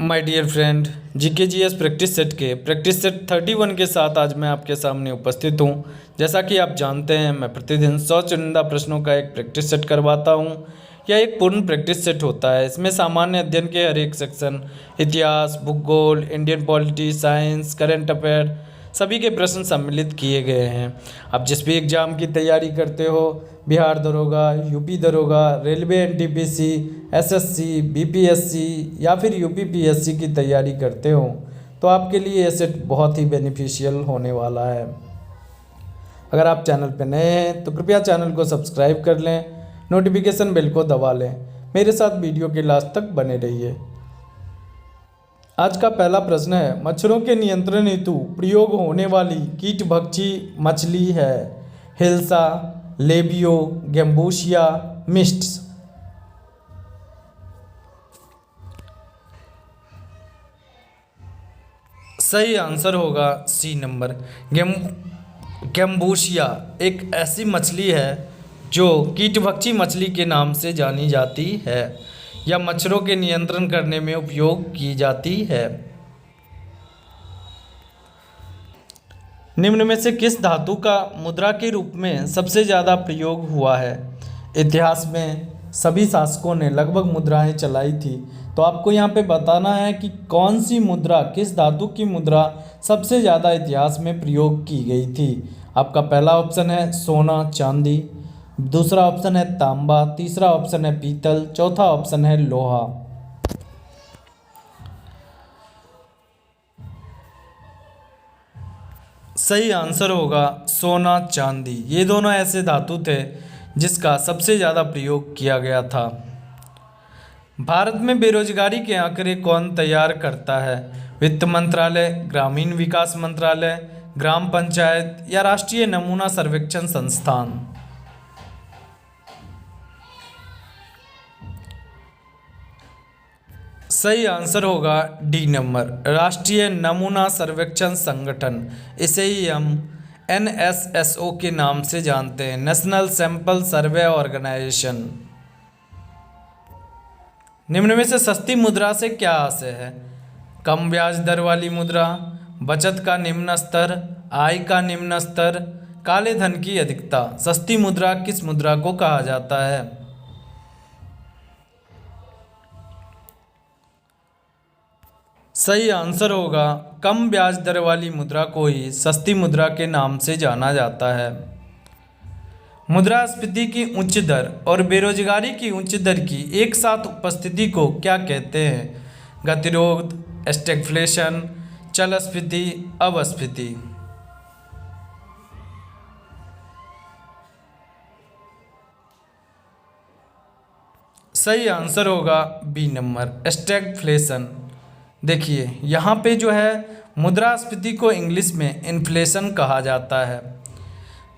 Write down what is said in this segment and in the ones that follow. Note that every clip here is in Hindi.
My dear friend, GK GS practice set के प्रैक्टिस सेट 31 के साथ आज मैं आपके सामने उपस्थित हूँ। जैसा कि आप जानते हैं, मैं प्रतिदिन 100 चुनिंदा प्रश्नों का एक प्रैक्टिस सेट करवाता हूँ। यह एक पूर्ण प्रैक्टिस सेट होता है। इसमें सामान्य अध्ययन के हर एक सेक्शन, इतिहास, भूगोल, Indian polity, science, current affair, सभी के प्रश्न सम्मिलित किए गए हैं। आप जिस भी एग्ज़ाम की तैयारी करते हो, बिहार दरोगा, यूपी दरोगा, रेलवे एनटीपीसी, एसएससी, बीपीएससी या फिर यूपीपीएससी की तैयारी करते हो, तो आपके लिए ये सेट बहुत ही बेनिफिशियल होने वाला है। अगर आप चैनल पर नए हैं तो कृपया चैनल को सब्सक्राइब कर लें, नोटिफिकेशन बेल को दबा लें। मेरे साथ वीडियो के लास्ट तक बने रहिए। आज का पहला प्रश्न है, मच्छरों के नियंत्रण हेतु प्रयोग होने वाली कीटभक्षी मछली है हिल्सा, लेबियो, गैम्बूशिया, मिस्ट्स। सही आंसर होगा सी नंबर। गैम्बूशिया एक ऐसी मछली है जो कीटभक्षी मछली के नाम से जानी जाती है या मच्छरों के नियंत्रण करने में उपयोग की जाती है। निम्न में से किस धातु का मुद्रा के रूप में सबसे ज़्यादा प्रयोग हुआ है? इतिहास में सभी शासकों ने लगभग मुद्राएं चलाई थी, तो आपको यहाँ पे बताना है कि कौन सी मुद्रा, किस धातु की मुद्रा सबसे ज़्यादा इतिहास में प्रयोग की गई थी। आपका पहला ऑप्शन है सोना चांदी, दूसरा ऑप्शन है तांबा, तीसरा ऑप्शन है पीतल, चौथा ऑप्शन है लोहा। सही आंसर होगा सोना चांदी। ये दोनों ऐसे धातु थे जिसका सबसे ज़्यादा प्रयोग किया गया था। भारत में बेरोजगारी के आंकड़े कौन तैयार करता है? वित्त मंत्रालय, ग्रामीण विकास मंत्रालय, ग्राम पंचायत या राष्ट्रीय नमूना सर्वेक्षण संस्थान। सही आंसर होगा डी नंबर, राष्ट्रीय नमूना सर्वेक्षण संगठन। इसे ही हम एनएसएसओ के नाम से जानते हैं, नेशनल सैंपल सर्वे ऑर्गेनाइजेशन। निम्न में से सस्ती मुद्रा से क्या आशय है? कम ब्याज दर वाली मुद्रा, बचत का निम्न स्तर, आय का निम्न स्तर, काले धन की अधिकता। सस्ती मुद्रा किस मुद्रा को कहा जाता है? सही आंसर होगा कम ब्याज दर वाली मुद्रा को ही सस्ती मुद्रा के नाम से जाना जाता है। मुद्रास्फीति की उच्च दर और बेरोजगारी की उच्च दर की एक साथ उपस्थिति को क्या कहते हैं? गतिरोध, स्टैगफ्लेशन, चलस्फीति, अपस्फीति। सही आंसर होगा बी नंबर, स्टैगफ्लेशन। देखिए यहाँ पे जो है मुद्रास्फीति को इंग्लिश में इन्फ्लेशन कहा जाता है।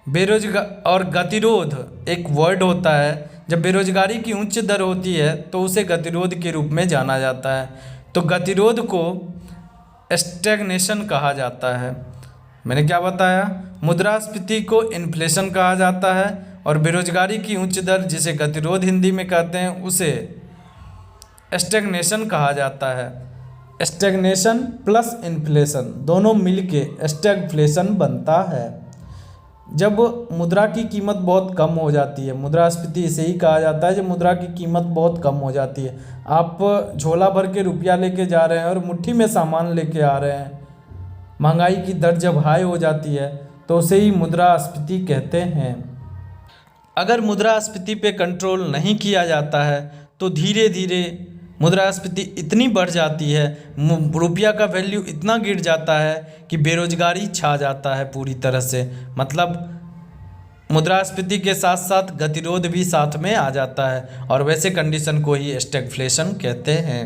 बेरोजगार और गतिरोध एक वर्ड होता है। जब बेरोजगारी की उच्च दर होती है तो उसे गतिरोध के रूप में जाना जाता है। तो गतिरोध को स्टैग्नेशन कहा जाता है। मैंने क्या बताया? मुद्रास्फीति को इन्फ्लेशन कहा जाता है और बेरोजगारी की उच्च दर, जिसे गतिरोध हिंदी में कहते हैं, उसे स्टैग्नेशन कहा जाता है। स्टैग्नेशन प्लस इन्फ्लेशन दोनों मिलके स्टैगफ्लेशन बनता है। जब मुद्रा की कीमत बहुत कम हो जाती है, मुद्रास्फीति इसे ही कहा जाता है जब मुद्रा की कीमत बहुत कम हो जाती है। आप झोला भर के रुपया लेके जा रहे हैं और मुट्ठी में सामान लेके आ रहे हैं, महंगाई की दर जब हाई हो जाती है तो उसे ही मुद्रास्फीति कहते हैं। अगर मुद्रास्फीति पे कंट्रोल नहीं किया जाता है तो धीरे धीरे मुद्रास्फीति इतनी बढ़ जाती है, रुपया का वैल्यू इतना गिर जाता है कि बेरोजगारी छा जाता है पूरी तरह से। मतलब मुद्रास्फीति के साथ साथ गतिरोध भी साथ में आ जाता है और वैसे कंडीशन को ही स्टैगफ्लेशन कहते हैं।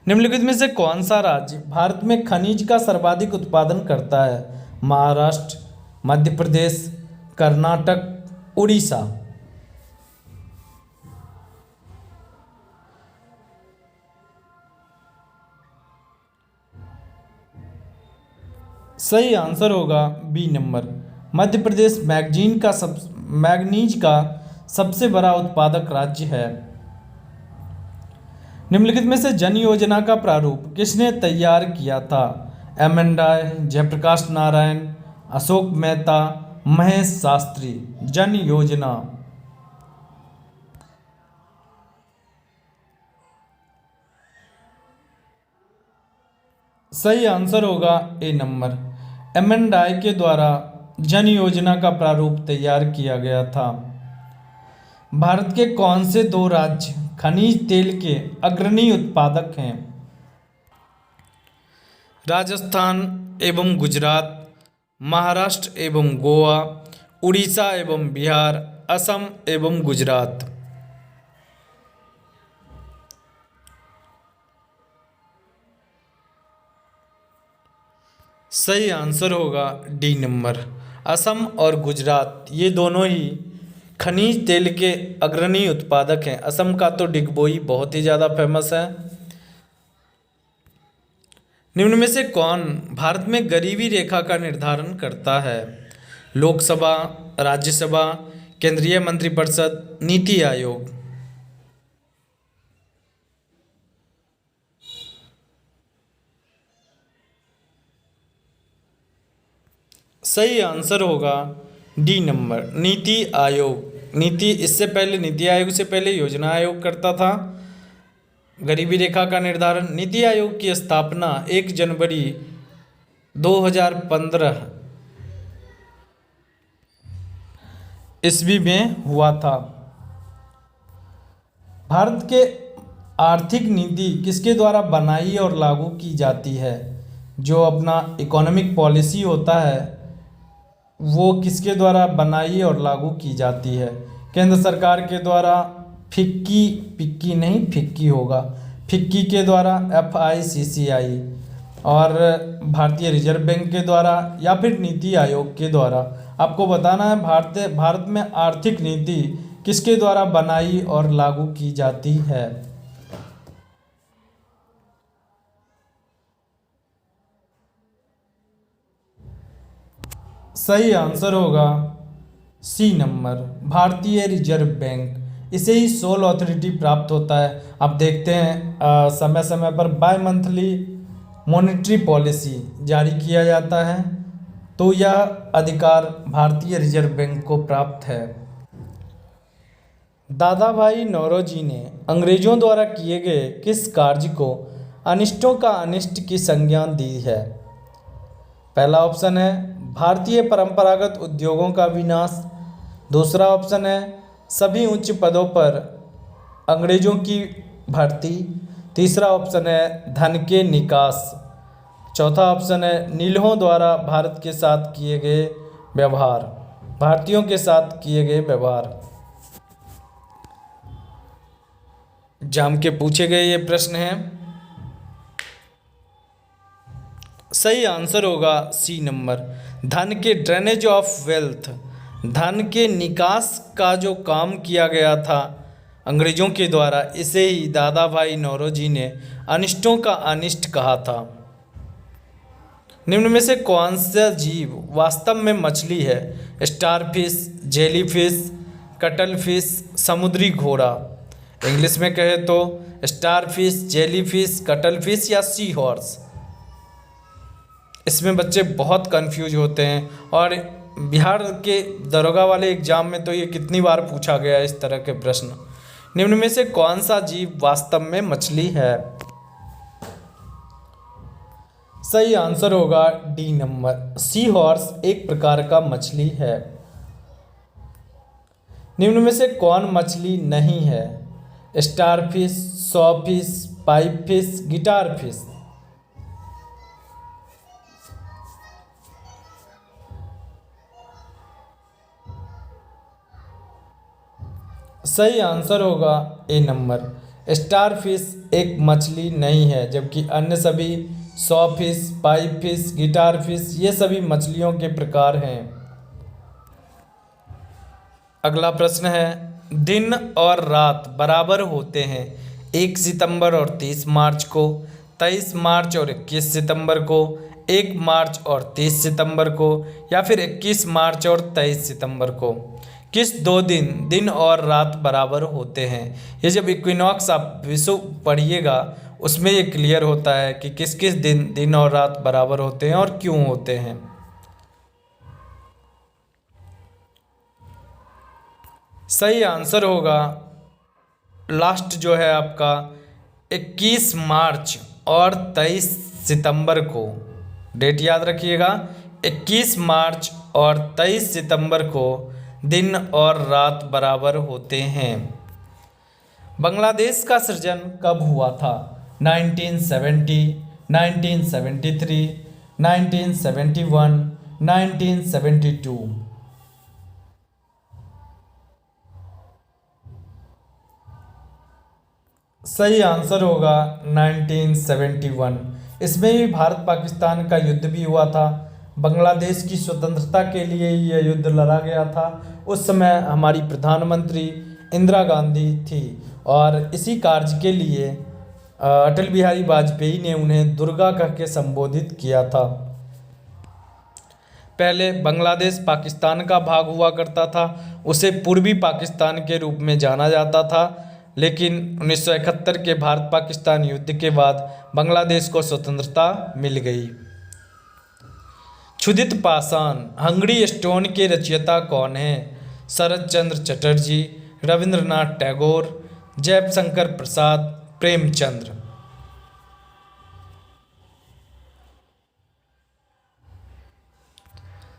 निम्नलिखित में से कौन सा राज्य भारत में खनिज का सर्वाधिक उत्पादन करता है? महाराष्ट्र, मध्य प्रदेश, कर्नाटक, उड़ीसा। सही आंसर होगा B number, Madhya Pradesh manganese का सबसे बड़ा उत्पादक राज्य है। निम्नलिखित में से जन योजना का प्रारूप किसने तैयार किया था? M.N. राय, जयप्रकाश नारायण, अशोक मेहता, महेश शास्त्री। जन योजना। सही आंसर होगा ए नंबर। M.N. राय के द्वारा जन योजना का प्रारूप तैयार किया गया था। भारत के कौन से दो राज्य खनिज तेल के अग्रणी उत्पादक हैं? राजस्थान एवं गुजरात, महाराष्ट्र एवं गोवा, उड़ीसा एवं बिहार, असम एवं गुजरात। सही आंसर होगा डी नंबर। असम और गुजरात ये दोनों ही खनिज तेल के अग्रणी उत्पादक हैं। असम का तो डिगबोई बहुत ही ज़्यादा फेमस है। निम्न में से कौन भारत में गरीबी रेखा का निर्धारण करता है? लोकसभा, राज्यसभा, केंद्रीय मंत्रिपरिषद, नीति आयोग। सही आंसर होगा डी नंबर, नीति आयोग। इससे पहले नीति आयोग से पहले योजना आयोग करता था गरीबी रेखा का निर्धारण। नीति आयोग की स्थापना 1 जनवरी 2015 ईस्वी में हुआ था। भारत के आर्थिक नीति किसके द्वारा बनाई और लागू की जाती है? जो अपना इकोनॉमिक पॉलिसी होता है वो किसके द्वारा बनाई और लागू की जाती है? केंद्र सरकार के द्वारा, फिक्की होगा, फिक्की के द्वारा, FICCI, और भारतीय रिजर्व बैंक के द्वारा, या फिर नीति आयोग के द्वारा। आपको बताना है भारत में आर्थिक नीति किसके द्वारा बनाई और लागू की जाती है। सही आंसर होगा सी नंबर, भारतीय रिजर्व बैंक। इसे ही सोल अथॉरिटी प्राप्त होता है। आप देखते हैं समय समय पर बाय मंथली मॉनेटरी पॉलिसी जारी किया जाता है, तो यह अधिकार भारतीय रिजर्व बैंक को प्राप्त है। दादा भाई नौरोजी ने अंग्रेजों द्वारा किए गए किस कार्य को अनिष्टों का अनिष्ट की संज्ञा दी है? पहला ऑप्शन है भारतीय परंपरागत उद्योगों का विनाश। दूसरा ऑप्शन है सभी उच्च पदों पर अंग्रेजों की भर्ती। तीसरा ऑप्शन है धन के निकास। चौथा ऑप्शन है नीलों द्वारा भारत के साथ किए गए व्यवहार, भारतीयों के साथ किए गए व्यवहार। एग्जाम के पूछे गए ये प्रश्न हैं। सही आंसर होगा सी नंबर, धन के ड्रेनेज ऑफ वेल्थ, धन के निकास का जो काम किया गया था अंग्रेजों के द्वारा, इसे ही दादा भाई नौरोजी ने अनिष्टों का अनिष्ट कहा था। निम्न में से कौन सा जीव वास्तव में मछली है? स्टारफिश, जेलीफिश, कटलफिश, समुद्री घोड़ा। इंग्लिश में कहे तो स्टारफिश, जेलीफिश, कटलफिश या सी हॉर्स। इसमें बच्चे बहुत कंफ्यूज होते हैं, और बिहार के दरोगा वाले एग्जाम में तो ये कितनी बार पूछा गया है इस तरह के प्रश्न। निम्न में से कौन सा जीव वास्तव में मछली है? सही आंसर होगा डी नंबर, सी हॉर्स एक प्रकार का मछली है। निम्न में से कौन मछली नहीं है? Starfish, sawfish, pipefish, guitarfish. सही आंसर होगा ए नंबर, स्टारफिश एक मछली नहीं है, जबकि अन्य सभी सॉफिश, पाइपफिश, गिटारफिश ये सभी मछलियों के प्रकार हैं। अगला प्रश्न है, दिन और रात बराबर होते हैं 1 सितंबर और 30 मार्च को, 23 मार्च और 21 सितंबर को, 1 मार्च और 30 सितंबर को, या फिर 21 मार्च और 23 सितंबर को। किस दो दिन दिन और रात बराबर होते हैं। ये जब इक्विनॉक्स आप विषय पढ़िएगा उसमें ये क्लियर होता है कि किस किस दिन दिन और रात बराबर होते हैं और क्यों होते हैं। सही आंसर होगा लास्ट जो है आपका 21 मार्च और 23 सितंबर को। डेट याद रखिएगा, 21 मार्च और 23 सितंबर को दिन और रात बराबर होते हैं। बांग्लादेश का सृजन कब हुआ था? 1970, 1973, 1971, 1972। सही आंसर होगा 1971। इसमें भी भारत पाकिस्तान का युद्ध भी हुआ था। बांग्लादेश की स्वतंत्रता के लिए यह युद्ध लड़ा गया था। उस समय हमारी प्रधानमंत्री इंदिरा गांधी थी और इसी कार्य के लिए अटल बिहारी वाजपेयी ने उन्हें दुर्गा कह के संबोधित किया था। पहले बांग्लादेश पाकिस्तान का भाग हुआ करता था, उसे पूर्वी पाकिस्तान के रूप में जाना जाता था, लेकिन 1971 के भारत पाकिस्तान युद्ध के बाद बांग्लादेश को स्वतंत्रता मिल गई। क्षुधित पाषाण हंगरी स्टोन के रचयिता कौन हैं? शरत चंद्र चटर्जी, रविंद्रनाथ टैगोर, जयशंकर प्रसाद, प्रेमचंद्र।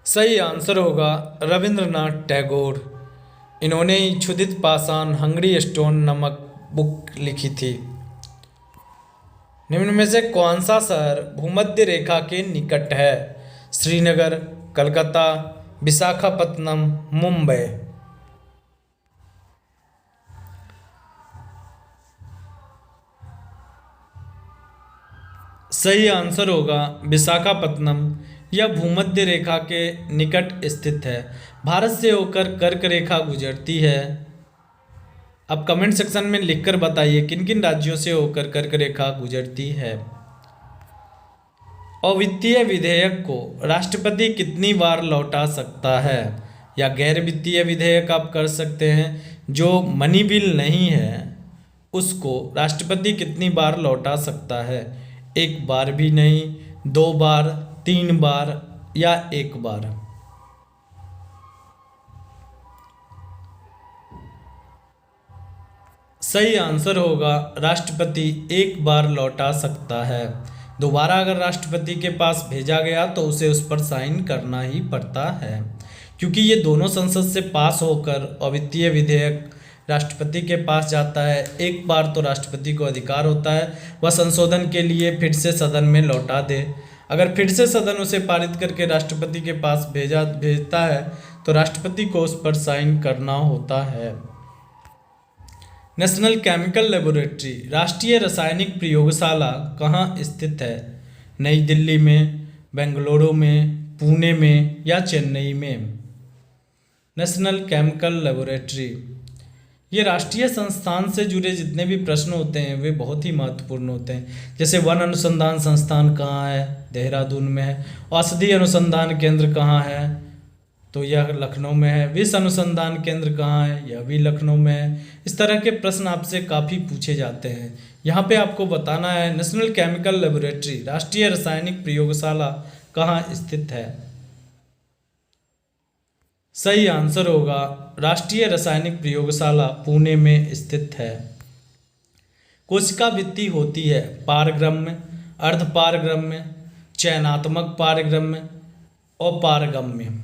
सही आंसर होगा रविंद्रनाथ टैगोर। इन्होंने ही क्षुधित पाषाण हंगरी स्टोन नामक बुक लिखी थी। निम्न में से कौन सा शहर भूमध्य रेखा के निकट है? श्रीनगर, कलकत्ता, विशाखापत्तनम, मुंबई। सही आंसर होगा विशाखापत्तनम। यह भूमध्य रेखा के निकट स्थित है। भारत से होकर कर्क रेखा गुजरती है। अब कमेंट सेक्शन में लिखकर बताइए किन किन राज्यों से होकर कर्क रेखा गुजरती है। अवित्तीय विधेयक को राष्ट्रपति कितनी बार लौटा सकता है? या गैर वित्तीय विधेयक आप कर सकते हैं, जो मनी बिल नहीं है उसको राष्ट्रपति कितनी बार लौटा सकता है? एक बार भी नहीं, 2 बार, 3 बार या 1 बार। सही आंसर होगा राष्ट्रपति 1 बार लौटा सकता है। दोबारा अगर राष्ट्रपति के पास भेजा गया तो उसे उस पर साइन करना ही पड़ता है, क्योंकि ये दोनों संसद से पास होकर अवित्तीय विधेयक राष्ट्रपति के पास जाता है। एक बार तो राष्ट्रपति को अधिकार होता है वह संशोधन के लिए फिर से सदन में लौटा दे। अगर फिर से सदन उसे पारित करके राष्ट्रपति के पास भेजता है तो राष्ट्रपति को उस पर साइन करना होता है। नेशनल केमिकल लेबोरेटरी राष्ट्रीय रासायनिक प्रयोगशाला कहाँ स्थित है? नई दिल्ली में, बेंगलुरु में, पुणे में या चेन्नई में? National chemical laboratory. ये राष्ट्रीय संस्थान से जुड़े जितने भी प्रश्न होते हैं वे बहुत ही महत्वपूर्ण होते हैं। जैसे वन अनुसंधान संस्थान कहाँ है? देहरादून में है। औषधि अनुसंधान केंद्र कहाँ है? तो यह लखनऊ में है। विश्व अनुसंधान केंद्र कहाँ है? यह भी लखनऊ में है। इस तरह के प्रश्न आपसे काफ़ी पूछे जाते हैं। यहाँ पे आपको बताना है नेशनल केमिकल लेबोरेटरी राष्ट्रीय रासायनिक प्रयोगशाला कहाँ स्थित है। सही आंसर होगा राष्ट्रीय रासायनिक प्रयोगशाला पुणे में स्थित है। कोशिका भित्ति होती है पारगम्य, अर्धपारगम्य, चयनात्मक पारगम्य, अपारगम्य।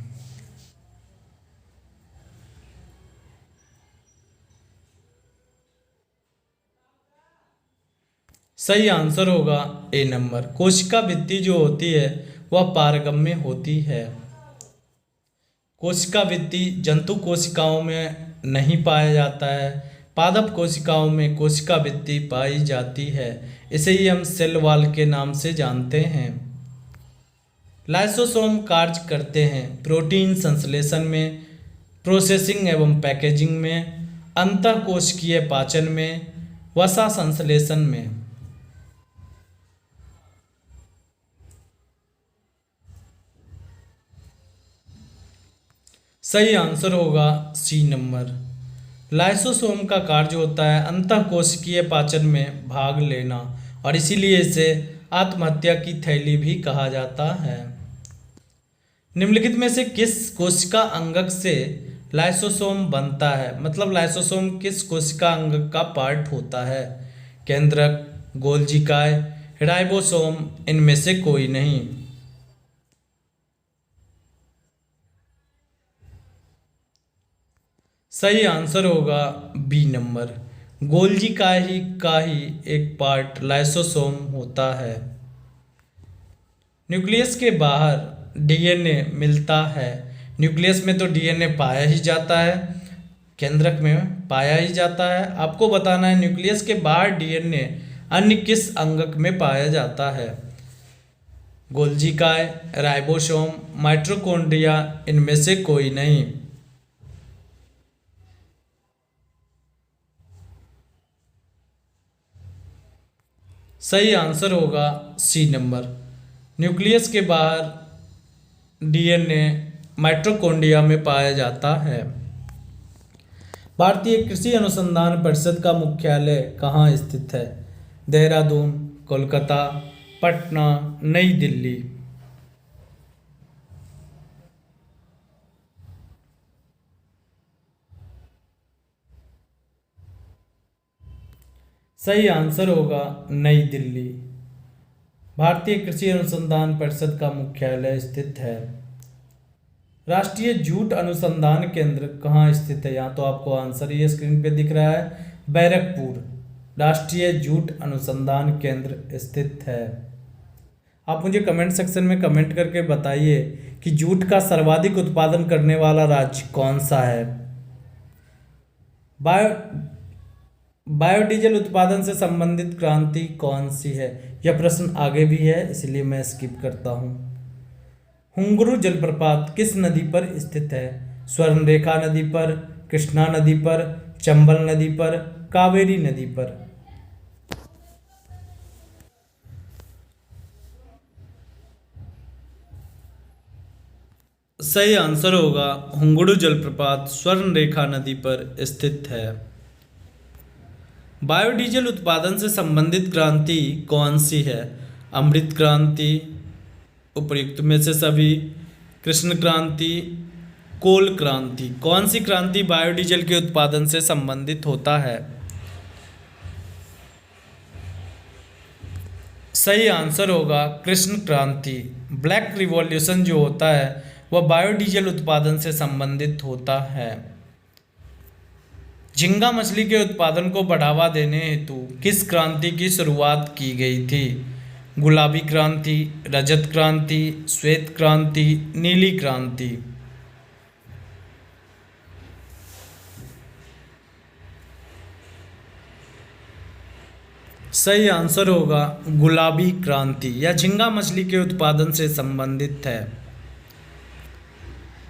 सही आंसर होगा ए नंबर। कोशिका भित्ति जो होती है वह पारगम्य होती है। कोशिका भित्ति जंतु कोशिकाओं में नहीं पाया जाता है, पादप कोशिकाओं में कोशिका भित्ति पाई जाती है। इसे ही हम सेल वॉल के नाम से जानते हैं। लाइसोसोम कार्य करते हैं प्रोटीन संश्लेषण में, प्रोसेसिंग एवं पैकेजिंग में, अंतःकोशिकीय पाचन में, वसा संश्लेषण में। सही आंसर होगा सी नंबर। लाइसोसोम का कार्य होता है अंतःकोशिकीय पाचन में भाग लेना और इसीलिए इसे आत्महत्या की थैली भी कहा जाता है। निम्नलिखित में से किस कोशिका अंगक से लाइसोसोम बनता है, मतलब लाइसोसोम किस कोशिका अंगक का पार्ट होता है? केंद्रक, गोल्जिकाय, राइबोसोम, इनमें से कोई नहीं। सही आंसर होगा बी नंबर। गोल्जिकाय का ही एक पार्ट लाइसोसोम होता है। न्यूक्लियस के बाहर डीएनए मिलता है। न्यूक्लियस में तो डीएनए पाया ही जाता है, केंद्रक में पाया ही जाता है। आपको बताना है न्यूक्लियस के बाहर डीएनए अन्य किस अंगक में पाया जाता है? गोल्जिकाय, राइबोसोम, माइटोकॉन्ड्रिया, इनमें से कोई नहीं। सही आंसर होगा सी नंबर। न्यूक्लियस के बाहर डीएनए माइटोकॉन्ड्रिया में पाया जाता है। भारतीय कृषि अनुसंधान परिषद का मुख्यालय कहाँ स्थित है? देहरादून, कोलकाता, पटना, नई दिल्ली। सही आंसर होगा नई दिल्ली। भारतीय कृषि अनुसंधान परिषद का मुख्यालय स्थित है। राष्ट्रीय जूट अनुसंधान केंद्र कहाँ स्थित है? यहाँ तो आपको आंसर ये स्क्रीन पे दिख रहा है, बैरकपुर राष्ट्रीय जूट अनुसंधान केंद्र स्थित है। आप मुझे कमेंट सेक्शन में कमेंट करके बताइए कि जूट का सर्वाधिक उत्पादन करने वाला राज्य कौन सा है। बायो बायोडीजल उत्पादन से संबंधित क्रांति कौन सी है? यह प्रश्न आगे भी है, इसलिए मैं स्किप करता हूँ। हुंगरू जलप्रपात किस नदी पर स्थित है? स्वर्णरेखा नदी पर, कृष्णा नदी पर, चंबल नदी पर, कावेरी नदी पर। सही आंसर होगा हुंगरू जलप्रपात स्वर्णरेखा नदी पर स्थित है। बायोडीजल उत्पादन से संबंधित क्रांति कौन सी है? अमृत क्रांति, उपर्युक्त में से सभी, कृष्ण क्रांति, कोल क्रांति। कौन सी क्रांति बायोडीजल के उत्पादन से संबंधित होता है? सही आंसर होगा कृष्ण क्रांति। ब्लैक रिवॉल्यूशन जो होता है वह बायोडीजल उत्पादन से संबंधित होता है। झींगा मछली के उत्पादन को बढ़ावा देने हेतु किस क्रांति की शुरुआत की गई थी? गुलाबी क्रांति, रजत क्रांति, श्वेत क्रांति, नीली क्रांति। सही आंसर होगा गुलाबी क्रांति। यह झींगा मछली के उत्पादन से संबंधित है।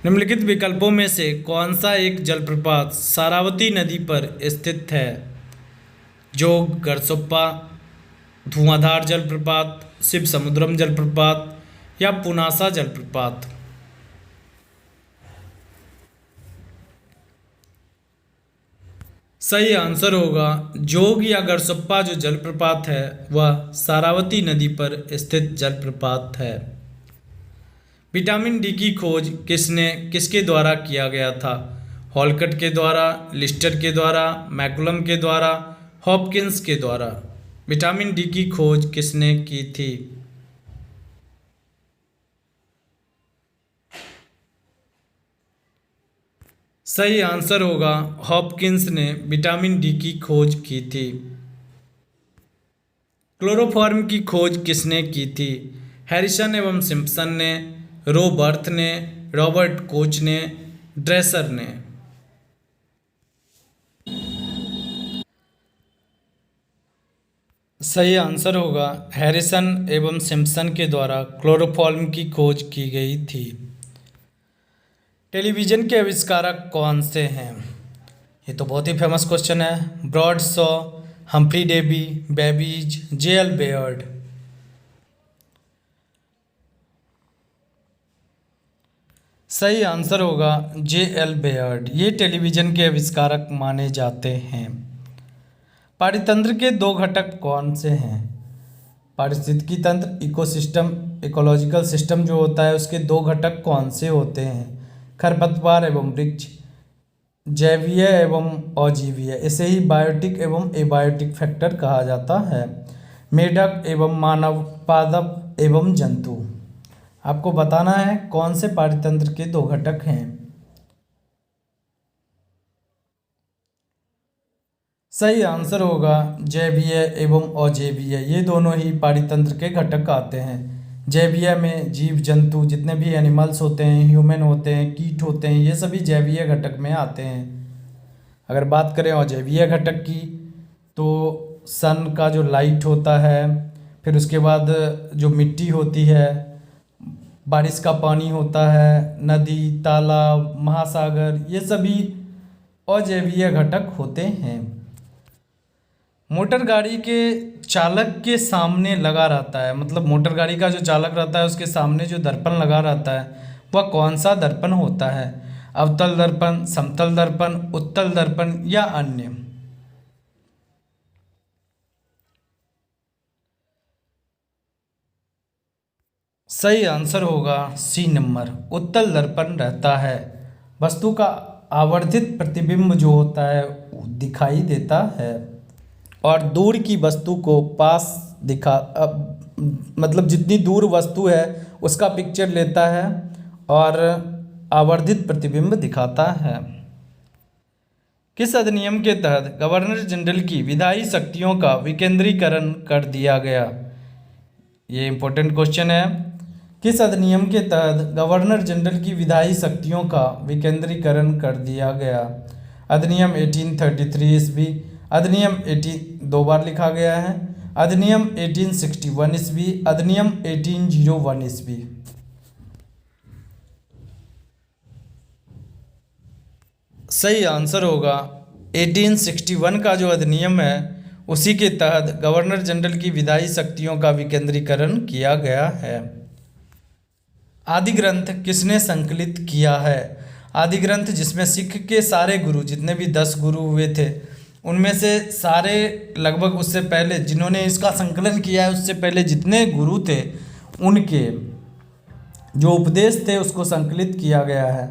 निम्नलिखित विकल्पों में से कौन सा एक जलप्रपात सारावती नदी पर स्थित है? जोग, गरसोप्पा, धुआंधार जलप्रपात, शिव समुद्रम जलप्रपात या पुनासा जलप्रपात। सही आंसर होगा जोग या गरसोप्पा जो जलप्रपात है वह सारावती नदी पर स्थित जलप्रपात है। विटामिन डी की खोज किसके द्वारा किया गया था? हॉलकट के द्वारा, लिस्टर के द्वारा, मैकुलम के द्वारा, हॉपकिंस के द्वारा। विटामिन डी की खोज किसने की थी? सही आंसर होगा हॉपकिंस ने विटामिन डी की खोज की थी। क्लोरोफॉर्म की खोज किसने की थी? हैरिसन एवं सिम्पसन ने, रोबर्थ ने, रॉबर्ट कोच ने, ड्रेसर ने। सही आंसर होगा हैरिसन एवं सिम्पसन के द्वारा क्लोरोफॉर्म की खोज की गई थी। टेलीविज़न के आविष्कारक कौन से हैं? ये तो बहुत ही फेमस क्वेश्चन है। ब्रॉडशॉ, हम्फ्री डेवी, बेबीज, जे.एल. बेयर्ड। सही आंसर होगा J.L. बेयर्ड। ये टेलीविज़न के आविष्कारक माने जाते हैं। पारितंत्र के दो घटक कौन से हैं? पारिस्थितिकी तंत्र, इकोसिस्टम, इकोलॉजिकल सिस्टम जो होता है उसके दो घटक कौन से होते हैं? खरपतवार एवं वृक्ष, जैवीय एवं अजीवीय। इसे ही बायोटिक एवं एबायोटिक फैक्टर कहा जाता है। मेढक एवं मानव, पादप एवं जंतु। आपको बताना है कौन से पारितंत्र के दो घटक हैं। सही आंसर होगा जैवीय एवं अजैवीय। ये दोनों ही पारितंत्र के घटक आते हैं। जैवीय में जीव जंतु जितने भी एनिमल्स होते हैं, ह्यूमन होते हैं, कीट होते हैं, ये सभी जैवीय घटक में आते हैं। अगर बात करें अजैवीय घटक की तो सन का जो लाइट होता है, फिर उसके बाद जो मिट्टी होती है, बारिश का पानी होता है, नदी, तालाब, महासागर, ये सभी अजैवीय घटक होते हैं। मोटर गाड़ी के चालक के सामने लगा रहता है, मतलब मोटर गाड़ी का जो चालक रहता है उसके सामने जो दर्पण लगा रहता है वह कौन सा दर्पण होता है? अवतल दर्पण, समतल दर्पण, उत्तल दर्पण या अन्य? सही आंसर होगा सी नंबर, उत्तल दर्पण रहता है। वस्तु का आवर्धित प्रतिबिंब जो होता है दिखाई देता है और दूर की वस्तु को पास मतलब जितनी दूर वस्तु है उसका पिक्चर लेता है और आवर्धित प्रतिबिंब दिखाता है। किस अधिनियम के तहत गवर्नर जनरल की विधायी शक्तियों का विकेंद्रीकरण कर दिया गया? ये इंपॉर्टेंट क्वेश्चन है। किस अधिनियम के तहत गवर्नर जनरल की विधायी शक्तियों का विकेंद्रीकरण कर दिया गया? अधिनियम 1833 ईस्वी, अधिनियम 18 दो बार लिखा गया है, अधिनियम 1861 ईस्वी, अधिनियम 1801 ईस्वी। सही आंसर होगा 1861 का जो अधिनियम है उसी के तहत गवर्नर जनरल की विधायी शक्तियों का विकेंद्रीकरण किया गया है। आदि ग्रंथ किसने संकलित किया है? आदि ग्रंथ जिसमें सिख के सारे गुरु, जितने भी 10 गुरु हुए थे, उनमें से सारे लगभग उससे पहले जिन्होंने इसका संकलन किया है उससे पहले जितने गुरु थे उनके जो उपदेश थे उसको संकलित किया गया है।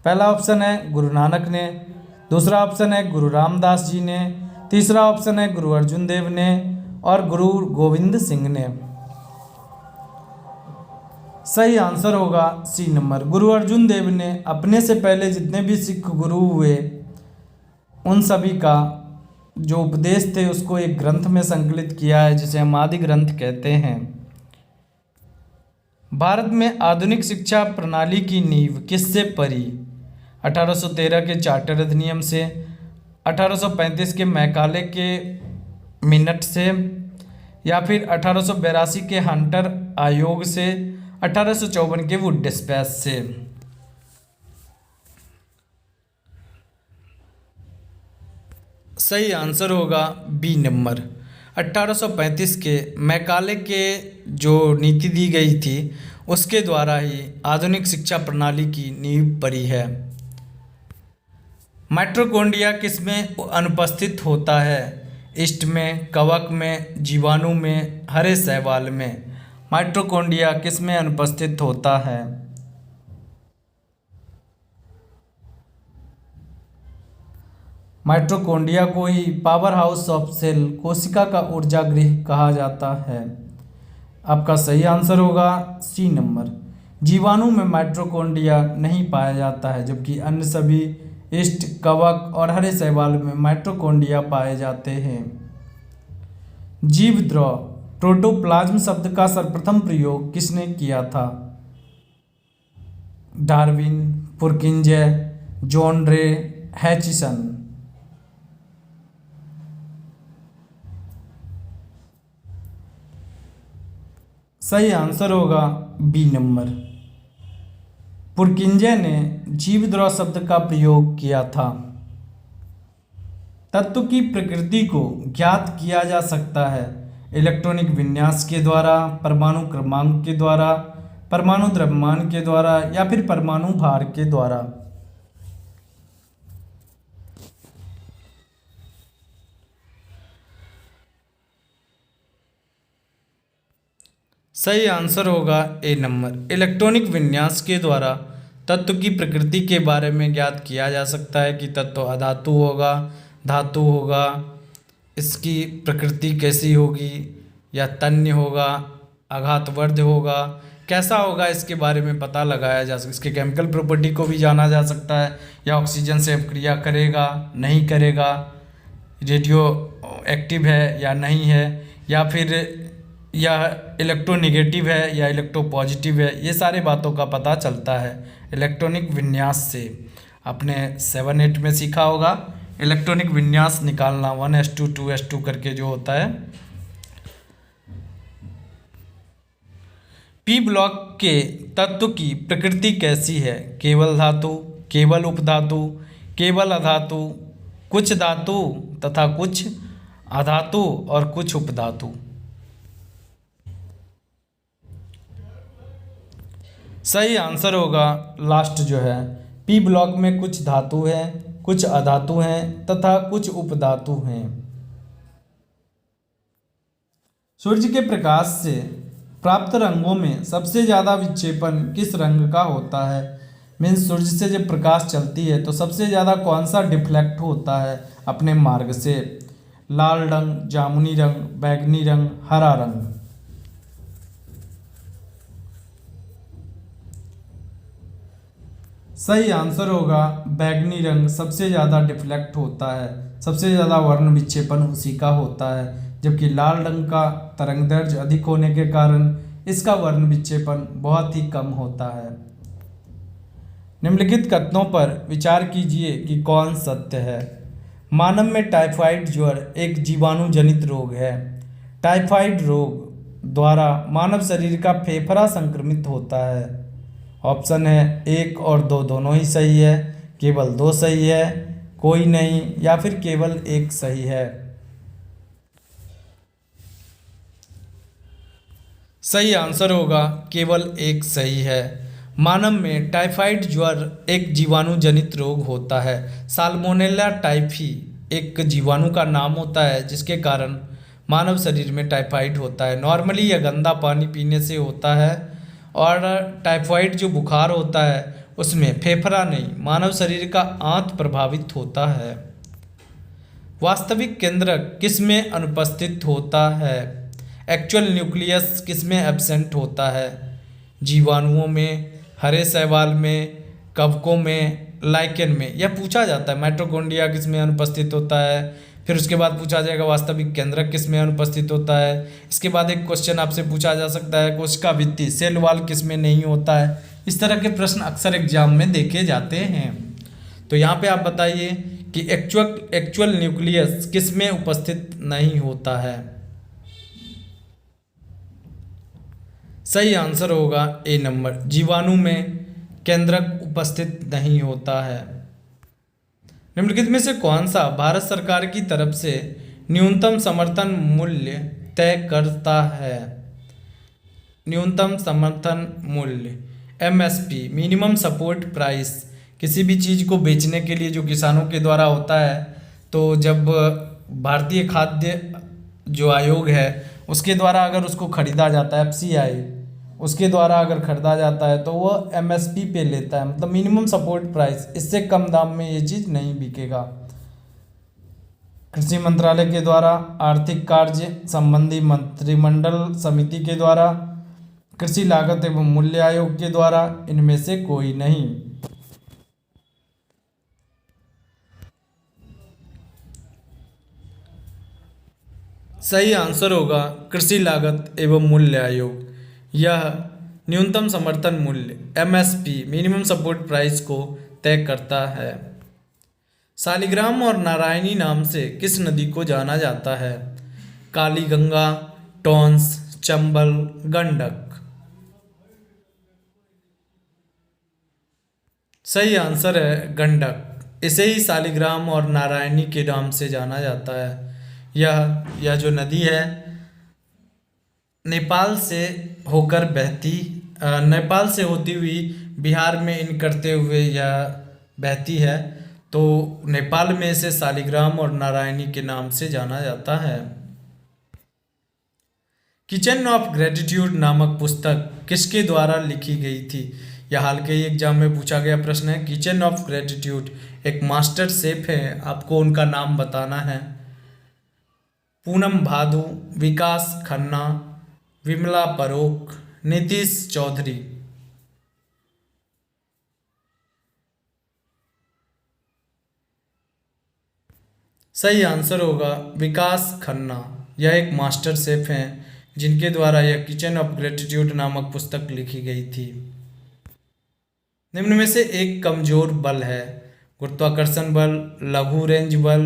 पहला ऑप्शन है गुरु नानक ने, दूसरा ऑप्शन है गुरु रामदास जी ने, तीसरा ऑप्शन है गुरु अर्जुन देव ने और गुरु गोविंद सिंह ने। सही आंसर होगा सी नंबर, गुरु अर्जुन देव ने अपने से पहले जितने भी सिख गुरु हुए उन सभी का जो उपदेश थे उसको एक ग्रंथ में संकलित किया है जिसे हम आदि ग्रंथ कहते हैं। भारत में आधुनिक शिक्षा प्रणाली की नींव किससे पड़ी? 1813 के चार्टर अधिनियम से, 1835 के मैकाले के मिनट से, या फिर 1882 के हंटर आयोग से, 1854 के वुड डिस्पैच से। सही आंसर होगा बी नंबर, 1835 के मैकाले के जो नीति दी गई थी उसके द्वारा ही आधुनिक शिक्षा प्रणाली की नींव पड़ी है। माइटोकॉन्ड्रिया किसमें अनुपस्थित होता है? ईस्ट में, कवक में, जीवाणु में, हरे शैवाल में। माइटोकॉन्ड्रिया किसमें अनुपस्थित होता है? माइटोकॉन्ड्रिया को ही पावर हाउस ऑफ सेल, कोशिका का ऊर्जा गृह कहा जाता है। आपका सही आंसर होगा सी नंबर, जीवाणु में माइटोकॉन्ड्रिया नहीं पाया जाता है जबकि अन्य सभी ईस्ट, कवक और हरे शैवाल में माइटोकॉन्ड्रिया पाए जाते हैं। जीव द्रव प्रोटोप्लाज्म शब्द का सर्वप्रथम प्रयोग किसने किया था? डार्विन, पुरकिंजे, जॉन रे, हैचिसन। सही आंसर होगा बी नंबर, पुरकिंजे ने जीवद्रव शब्द का प्रयोग किया था। तत्व की प्रकृति को ज्ञात किया जा सकता है इलेक्ट्रॉनिक विन्यास के द्वारा, परमाणु क्रमांक के द्वारा, परमाणु द्रव्यमान के द्वारा या फिर परमाणु भार के द्वारा? सही आंसर होगा ए नंबर, इलेक्ट्रॉनिक विन्यास के द्वारा तत्व की प्रकृति के बारे में ज्ञात किया जा सकता है कि तत्व अधातु होगा, धातु होगा, इसकी प्रकृति कैसी होगी, या तन्य होगा, आघातवर्ध होगा, कैसा होगा, इसके बारे में पता लगाया जा सकता है। इसके केमिकल प्रॉपर्टी को भी जाना जा सकता है, या ऑक्सीजन से अपक्रिया करेगा नहीं करेगा, रेडियो एक्टिव है या नहीं है, या फिर यह इलेक्ट्रोनेगेटिव है या इलेक्ट्रोपॉजिटिव है, ये सारे बातों का पता चलता है इलेक्ट्रॉनिक विन्यास से। आपने 7-8 में सीखा होगा इलेक्ट्रॉनिक विन्यास निकालना, 1s2 2s2 करके जो होता है। पी ब्लॉक के तत्व की प्रकृति कैसी है? केवल धातु, केवल उपधातु, केवल अधातु, कुछ धातु तथा कुछ अधातु और कुछ उपधातु। सही आंसर होगा लास्ट जो है, पी ब्लॉक में कुछ धातु है, कुछ अधातु हैं तथा कुछ उपधातु हैं। सूर्य के प्रकाश से प्राप्त रंगों में सबसे ज़्यादा विक्षेपण किस रंग का होता है? मीन्स सूर्य से जब प्रकाश चलती है तो सबसे ज़्यादा कौन सा डिफ्लेक्ट होता है अपने मार्ग से? लाल रंग, जामुनी रंग, बैंगनी रंग, हरा रंग। सही आंसर होगा बैंगनी रंग सबसे ज़्यादा डिफ्लेक्ट होता है, सबसे ज़्यादा वर्ण विक्षेपण उसी का होता है, जबकि लाल रंग का तरंग दैर्ध्य अधिक होने के कारण इसका वर्ण विक्षेपण बहुत ही कम होता है। निम्नलिखित कथनों पर विचार कीजिए कि कौन सत्य है। मानव में टाइफाइड ज्वर एक जीवाणु जनित रोग है। टाइफाइड रोग द्वारा मानव शरीर का फेफड़ा संक्रमित होता है। ऑप्शन है 1 और 2 दोनों ही सही है, केवल 2 सही है, कोई नहीं, या फिर केवल 1 सही है। सही आंसर होगा केवल 1 सही है। मानव में टाइफाइड ज्वर एक जीवाणु जनित रोग होता है। साल्मोनेला टाइफी एक जीवाणु का नाम होता है जिसके कारण मानव शरीर में टाइफाइड होता है। नॉर्मली यह गंदा पानी पीने से होता है, और टाइफाइड जो बुखार होता है उसमें फेफड़ा नहीं, मानव शरीर का आंत प्रभावित होता है। वास्तविक केंद्रक किस में अनुपस्थित होता है? एक्चुअल न्यूक्लियस किस में एब्सेंट होता है? जीवाणुओं में, हरे शैवाल में, कवकों में, लाइकेन में, यह पूछा जाता है। माइटोकॉन्ड्रिया किस में अनुपस्थित होता है, फिर उसके बाद पूछा जाएगा वास्तविक केंद्रक किस में अनुपस्थित होता है। इसके बाद एक क्वेश्चन आपसे पूछा जा सकता है कोशिका भित्ति, सेल वॉल किस में नहीं होता है। इस तरह के प्रश्न अक्सर एग्जाम में देखे जाते हैं। तो यहाँ पे आप बताइए कि एक्चुअल न्यूक्लियस किस में उपस्थित नहीं होता है। सही आंसर होगा ए नंबर, जीवाणु में केंद्रक उपस्थित नहीं होता है। निम्नलिखित में से कौन सा भारत सरकार की तरफ से न्यूनतम समर्थन मूल्य तय करता है? न्यूनतम समर्थन मूल्य MSP, मिनिमम सपोर्ट प्राइस, किसी भी चीज़ को बेचने के लिए जो किसानों के द्वारा होता है, तो जब भारतीय खाद्य जो आयोग है उसके द्वारा अगर उसको खरीदा जाता है, FCI उसके द्वारा अगर खरीदा जाता है तो वो MSP पे लेता है, मतलब मिनिमम सपोर्ट प्राइस, इससे कम दाम में ये चीज़ नहीं बिकेगा। कृषि मंत्रालय के द्वारा, आर्थिक कार्य संबंधी मंत्रिमंडल समिति के द्वारा, कृषि लागत एवं मूल्य आयोग के द्वारा, इनमें से कोई नहीं। सही आंसर होगा कृषि लागत एवं मूल्य आयोग। यह न्यूनतम समर्थन मूल्य MSP, मिनिमम सपोर्ट प्राइस को तय करता है। शालिग्राम और नारायणी नाम से किस नदी को जाना जाता है? काली गंगा, टोंस, चंबल, गंडक। सही आंसर है गंडक। इसे ही शालिग्राम और नारायणी के नाम से जाना जाता है। यह जो नदी है नेपाल से होकर बहती नेपाल से होती हुई बिहार में इन करते हुए यह बहती है। तो नेपाल में इसे शालिग्राम और नारायणी के नाम से जाना जाता है। किचन ऑफ ग्रेटिट्यूड नामक पुस्तक किसके द्वारा लिखी गई थी? यह हाल के ही एग्जाम में पूछा गया प्रश्न है। किचन ऑफ ग्रेटिट्यूड एक मास्टर शेफ है, आपको उनका नाम बताना है। पूनम भादु, विकास खन्ना, विमला परोख, नीतीश चौधरी। सही आंसर होगा विकास खन्ना। यह एक मास्टर शेफ हैं जिनके द्वारा यह किचन ऑफ ग्रेटिट्यूड नामक पुस्तक लिखी गई थी। निम्न में से एक कमजोर बल है? गुरुत्वाकर्षण बल, लघु रेंज बल,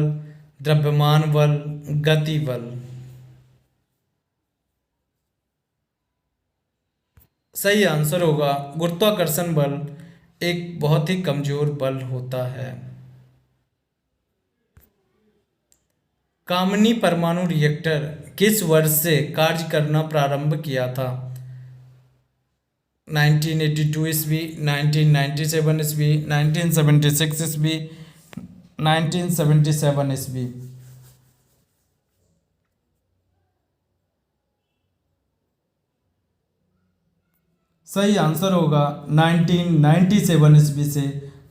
द्रव्यमान बल, गति बल। सही आंसर होगा गुरुत्वाकर्षण बल एक बहुत ही कमजोर बल होता है। कामनी परमाणु रिएक्टर किस वर्ष से कार्य करना प्रारंभ किया था? 1982 ईस्वी, 1997 ईस्वी, 1976 ईस्वी, 1977 ईस्वी। सही आंसर होगा 1997 ईस्वी से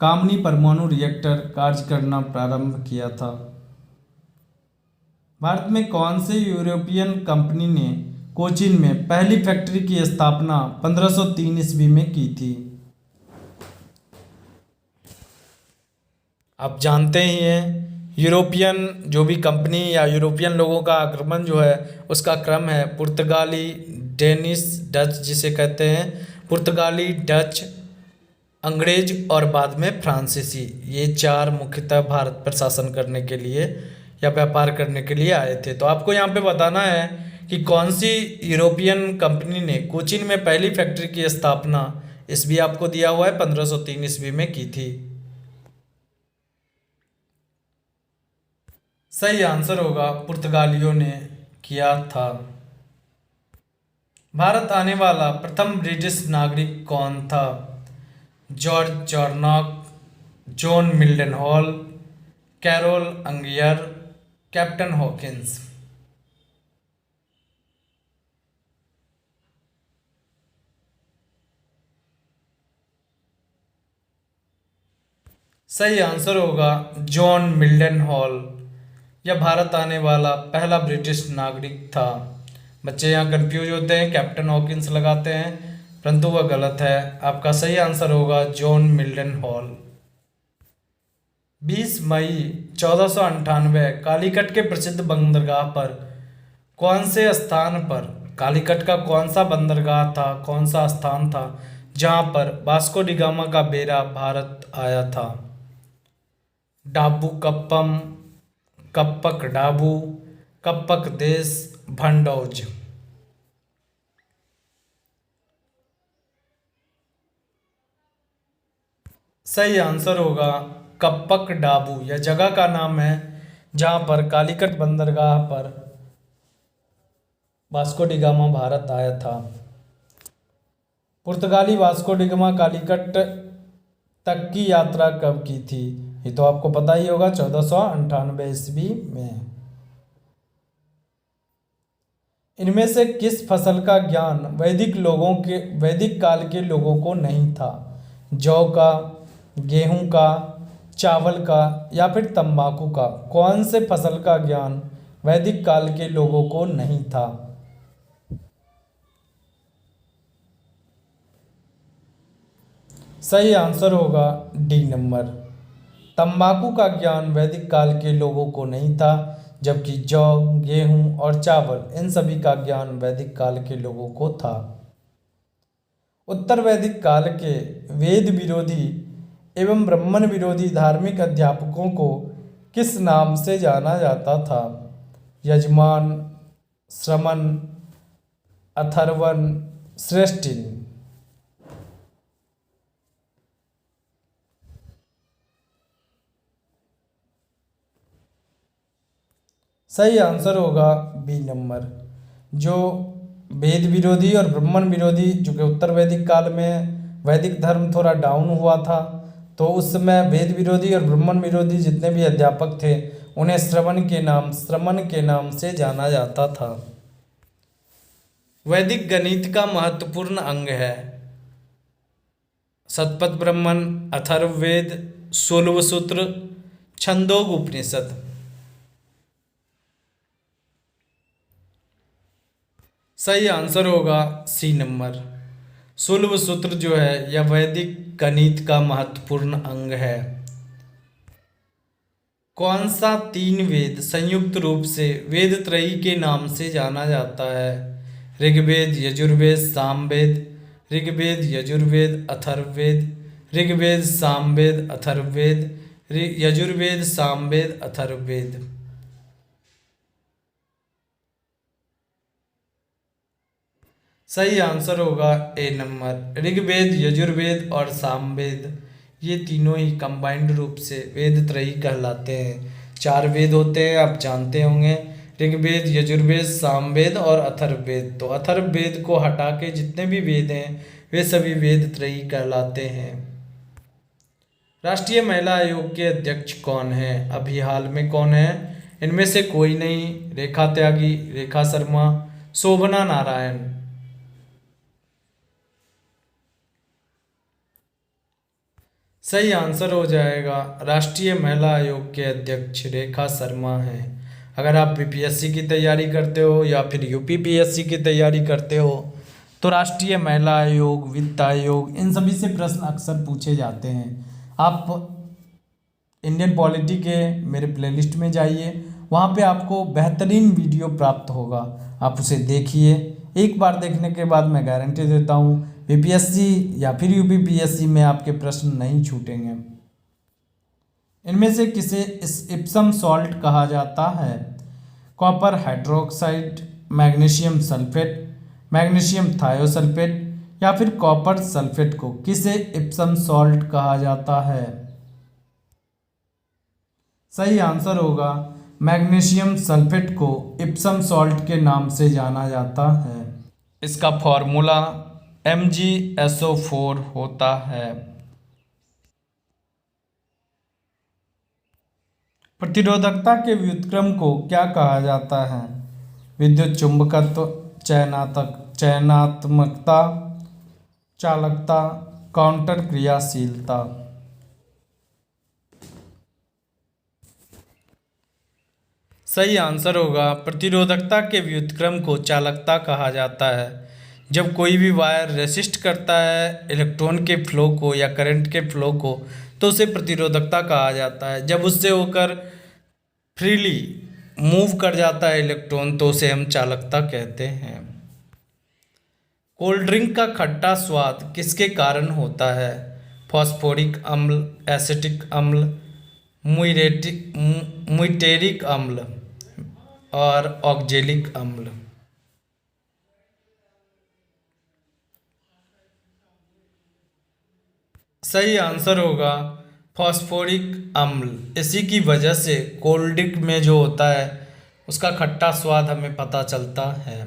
कामनी परमाणु रिएक्टर कार्य करना प्रारंभ किया था। भारत में कौन से यूरोपियन कंपनी ने कोचीन में पहली फैक्ट्री की स्थापना 1503 ईस्वी में की थी? आप जानते ही हैं यूरोपियन जो भी कंपनी या यूरोपियन लोगों का आक्रमण जो है उसका क्रम है पुर्तगाली, डेनिश, डच जिसे कहते हैं, पुर्तगाली, डच, अंग्रेज और बाद में फ्रांसीसी। ये चार मुख्यतः भारत पर शासन करने के लिए या व्यापार करने के लिए आए थे। तो आपको यहाँ पे बताना है कि कौन सी यूरोपियन कंपनी ने कोचीन में पहली फैक्ट्री की स्थापना, ईस्वी आपको दिया हुआ है 1503 ईस्वी में की थी। सही आंसर होगा पुर्तगालियों ने किया था। भारत आने वाला प्रथम ब्रिटिश नागरिक कौन था? George Charnock, John Mildenhall, Carol Angier, captain Hawkins. सही आंसर होगा जॉन मिल्डन हॉल। यह भारत आने वाला पहला ब्रिटिश नागरिक था। बच्चे यहाँ कंफ्यूज होते हैं, कैप्टन हॉकिंस लगाते हैं, परंतु वह गलत है। आपका सही आंसर होगा जॉन मिल्डन हॉल। 20 मई 1498 कालीकट के प्रसिद्ध बंदरगाह पर कौन से स्थान पर, कालीकट का कौन सा बंदरगाह था, कौन सा स्थान था जहां पर वास्को डी गामा का बेड़ा भारत आया था? डाबू कप्पम, कप्पक डाबू, कप्पक देश, भंडौज। सही आंसर होगा कप्पक डाबू। यह जगह का नाम है जहां पर कालीकट बंदरगाह पर वास्को डी गामा भारत आया था। पुर्तगाली वास्को डी गामा कालीकट तक की यात्रा कब की थी? ये तो आपको पता ही होगा 1498 ईस्वी में। इनमें से किस फसल का ज्ञान वैदिक काल के लोगों को नहीं था? जौ का, गेहूं का, चावल का या फिर तंबाकू का? कौन से फसल का ज्ञान वैदिक काल के लोगों को नहीं था? सही आंसर होगा डी नंबर। तंबाकू का ज्ञान वैदिक काल के लोगों को नहीं था, जबकि जौ, गेहूं और चावल इन सभी का ज्ञान वैदिक काल के लोगों को था। उत्तर वैदिक काल के वेद विरोधी एवं ब्राह्मण विरोधी धार्मिक अध्यापकों को किस नाम से जाना जाता था? यजमान, श्रमण, अथर्वण, श्रेष्ठिन। सही आंसर होगा बी नंबर। जो वेद विरोधी और ब्राह्मण विरोधी, चूँकि उत्तर वैदिक काल में वैदिक धर्म थोड़ा डाउन हुआ था, तो उस समय वेद विरोधी और ब्राह्मण विरोधी जितने भी अध्यापक थे उन्हें श्रमण के नाम से जाना जाता था। वैदिक गणित का महत्वपूर्ण अंग है शतपथ ब्राह्मण, अथर्ववेद, 16 सूत्र, छंदोग उपनिषद। सही आंसर होगा सी नंबर। 16 सूत्र जो है यह वैदिक गणित का महत्वपूर्ण अंग है। कौन सा 3 वेद संयुक्त रूप से वेद त्रयी के नाम से जाना जाता है? ऋग्वेद, यजुर्वेद, सामवेद। ऋग्वेद, यजुर्वेद, अथर्ववेद। ऋग्वेद, सामवेद, अथर्ववेद। यजुर्वेद, सामवेद, अथर्ववेद। सही आंसर होगा ए नंबर। ऋग्वेद, यजुर्वेद और सामवेद ये तीनों ही कंबाइंड रूप से वेद त्रयी कहलाते हैं। 4 वेद होते हैं, आप जानते होंगे, ऋग्वेद, यजुर्वेद, सामवेद और अथर्ववेद। तो अथर्ववेद को हटा के जितने भी वेद हैं वे सभी वेद त्रयी कहलाते हैं। राष्ट्रीय महिला आयोग के अध्यक्ष कौन है? अभी हाल में कौन है? इनमें से कोई नहीं। रेखा त्यागी, रेखा शर्मा, शोभना नारायण। सही आंसर हो जाएगा राष्ट्रीय महिला आयोग के अध्यक्ष रेखा शर्मा हैं। अगर आप बीपीएससी की तैयारी करते हो या फिर यूपीपीएससी की तैयारी करते हो तो राष्ट्रीय महिला आयोग, वित्त आयोग, इन सभी से प्रश्न अक्सर पूछे जाते हैं। आप इंडियन पॉलिटी के मेरे प्लेलिस्ट में जाइए, वहाँ पे आपको बेहतरीन वीडियो प्राप्त होगा, आप उसे देखिए। एक बार देखने के बाद मैं गारंटी देता हूँ बीपीएससी या फिर यूपीपीएससी में आपके प्रश्न नहीं छूटेंगे। इनमें से किसे इप्सम सॉल्ट कहा जाता है? Copper hydroxide, magnesium sulphate, magnesium thiosulphate या फिर कॉपर सल्फेट को किसे इप्सम सॉल्ट कहा जाता है? सही आंसर होगा मैग्नीशियम सल्फेट को इप्सम सॉल्ट के नाम से जाना जाता है। इसका फॉर्मूला MgSO4 होता है। प्रतिरोधकता के व्युत्क्रम को क्या कहा जाता है? विद्युत चुंबकत्व, चयनात्मकता, चालकता, काउंटर क्रियाशीलता। सही आंसर होगा प्रतिरोधकता के व्युत्क्रम को चालकता कहा जाता है। जब कोई भी वायर रेसिस्ट करता है इलेक्ट्रॉन के फ्लो को या करंट के फ्लो को तो उसे प्रतिरोधकता कहा जाता है। जब उससे होकर फ्रीली मूव कर जाता है इलेक्ट्रॉन तो उसे हम चालकता कहते हैं। कोल्ड ड्रिंक का खट्टा स्वाद किसके कारण होता है? फॉस्फोरिक अम्ल, एसिटिक अम्ल, मुइटेरिक अम्ल और ऑक्जेलिक अम्ल। सही आंसर होगा फॉस्फोरिक अम्ल। इसी की वजह से कोल्ड ड्रिंक में जो होता है उसका खट्टा स्वाद हमें पता चलता है।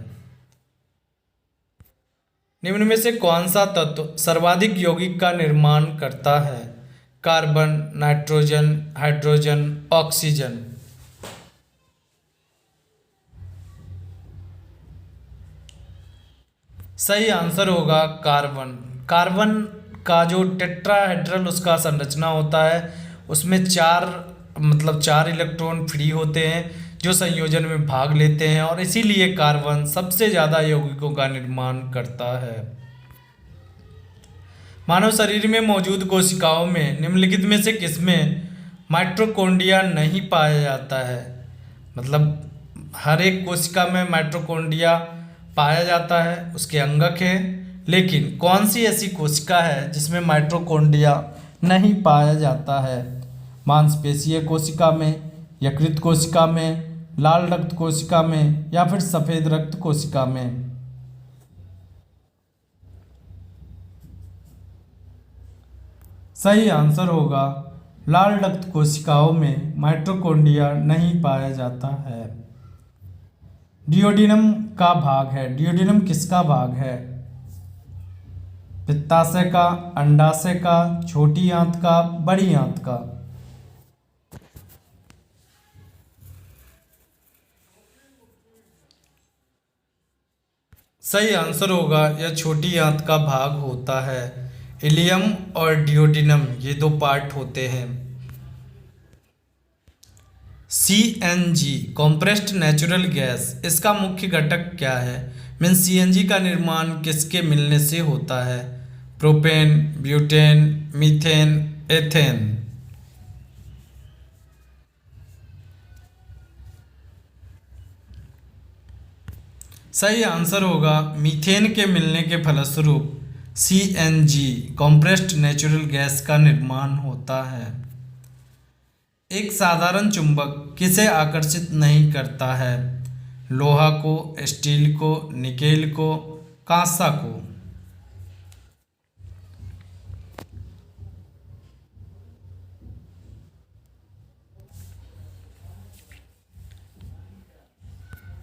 निम्न में से कौन सा तत्व सर्वाधिक यौगिक का निर्माण करता है? Carbon, nitrogen, hydrogen, oxygen. सही आंसर होगा कार्बन। कार्बन का जो टेट्राहेड्रल उसका संरचना होता है उसमें 4 इलेक्ट्रॉन फ्री होते हैं जो संयोजन में भाग लेते हैं और इसीलिए कार्बन सबसे ज़्यादा यौगिकों का निर्माण करता है। मानव शरीर में मौजूद कोशिकाओं में निम्नलिखित में से किसमें माइटोकॉन्ड्रिया नहीं पाया जाता है? मतलब हर एक कोशिका में माइटोकॉन्ड्रिया पाया जाता है, उसके अंगक हैं, लेकिन कौन सी ऐसी कोशिका है जिसमें माइटोकॉन्ड्रिया नहीं पाया जाता है? मांसपेशीय कोशिका में, यकृत कोशिका में, लाल रक्त कोशिका में या फिर सफ़ेद रक्त कोशिका में? सही आंसर होगा लाल रक्त कोशिकाओं में माइटोकॉन्ड्रिया नहीं पाया जाता है। डियोडिनम का भाग है। डियोडिनम किसका भाग है? पित्ताशय का, अंडाशय का, छोटी आंत का, बड़ी आंत का? सही आंसर होगा यह छोटी आंत का भाग होता है। इलियम और डियोडिनम ये दो पार्ट होते हैं। सीएनजी कॉम्प्रेस्ड नेचुरल गैस, इसका मुख्य घटक क्या है? मीन्स सीएनजी का निर्माण किसके मिलने से होता है? Propane, butane, methane, ethane? सही आंसर होगा मीथेन के मिलने के फलस्वरूप सीएनजी कॉम्प्रेस्ड नेचुरल गैस का निर्माण होता है। एक साधारण चुंबक किसे आकर्षित नहीं करता है? लोहा को, स्टील को, निकेल को, कांसा को?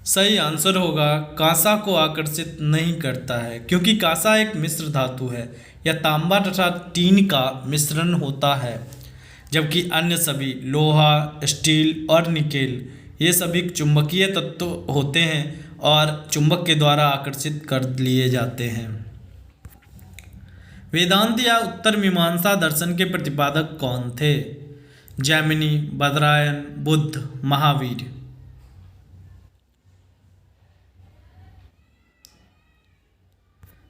सही आंसर होगा कांसा को आकर्षित नहीं करता है, क्योंकि कांसा एक मिश्र धातु है या तांबा तथा टीन का मिश्रण होता है, जबकि अन्य सभी लोहा, स्टील और निकेल ये सभी चुंबकीय तत्व होते हैं और चुंबक के द्वारा आकर्षित कर लिए जाते हैं। वेदांत या उत्तर मीमांसा दर्शन के प्रतिपादक कौन थे? जैमिनी, बदरायन, बुद्ध, महावीर?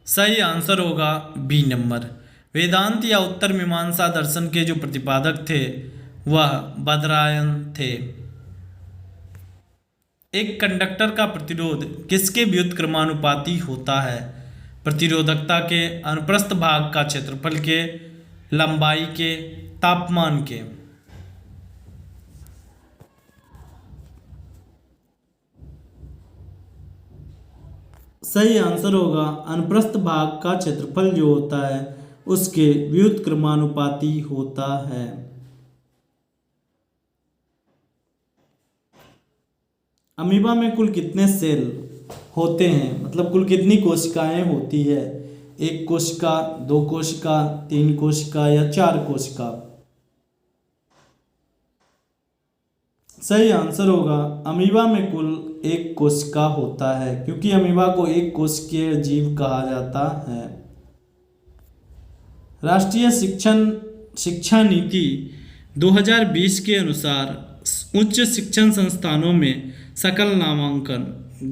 सही आंसर होगा बी नंबर। वेदांत या उत्तर मीमांसा दर्शन के जो प्रतिपादक थे वह बदरायन थे। एक कंडक्टर का प्रतिरोध किसके व्युत्क्रमानुपाती होता है? प्रतिरोधकता के, अनुप्रस्थ भाग का क्षेत्रफल के, लंबाई के, तापमान के? सही आंसर होगा अनुप्रस्थ भाग का क्षेत्रफल जो होता है उसके व्युत्क्रमानुपाती होता है। अमीबा में कुल कितने सेल होते हैं? मतलब कुल कितनी कोशिकाएं होती है? एक कोशिका, दो कोशिका, तीन कोशिका या चार कोशिका? सही आंसर होगा अमीबा में कुल एक कोशिका होता है, क्योंकि अमीबा को एक कोशिकीय जीव कहा जाता है। राष्ट्रीय शिक्षा नीति 2020 के अनुसार उच्च शिक्षण संस्थानों में सकल नामांकन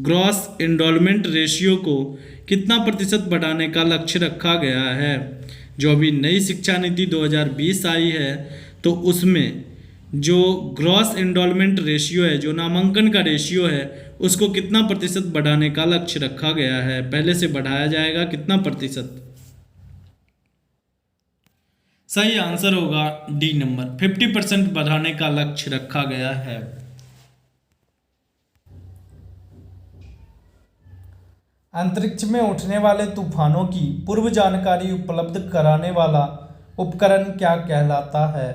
ग्रॉस एनरोलमेंट रेशियो को कितना प्रतिशत बढ़ाने का लक्ष्य रखा गया है? जो अभी नई शिक्षा नीति 2020 आई है तो उसमें जो ग्रॉस एनरोलमेंट रेशियो है, जो नामांकन का रेशियो है, उसको कितना प्रतिशत बढ़ाने का लक्ष्य रखा गया है? पहले से बढ़ाया जाएगा कितना प्रतिशत? सही आंसर होगा डी नंबर, 50% बढ़ाने का लक्ष्य रखा गया है। अंतरिक्ष में उठने वाले तूफानों की पूर्व जानकारी उपलब्ध कराने वाला उपकरण क्या कहलाता है?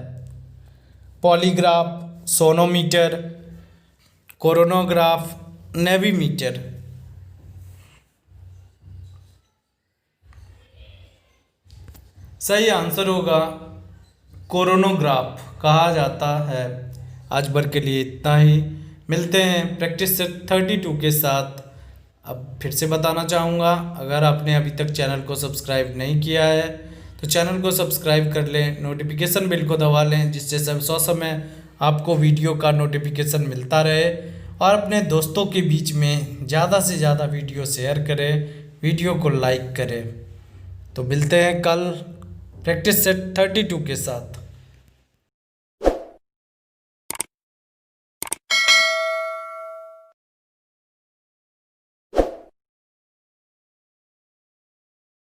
Polygraph, sonometer, coronagraph, navimeter? सही आंसर होगा कोरोनोग्राफ कहा जाता है। आज भर के लिए इतना ही, मिलते हैं प्रैक्टिस सेट 32 के साथ। अब फिर से बताना चाहूँगा, अगर आपने अभी तक चैनल को सब्सक्राइब नहीं किया है तो चैनल को सब्सक्राइब कर लें, नोटिफिकेशन बेल को दबा लें, जिससे समय आपको वीडियो का नोटिफिकेशन मिलता रहे, और अपने दोस्तों के बीच में ज़्यादा से ज़्यादा वीडियो शेयर करें, वीडियो को लाइक करें। तो मिलते हैं कल प्रैक्टिस सेट 32 के साथ।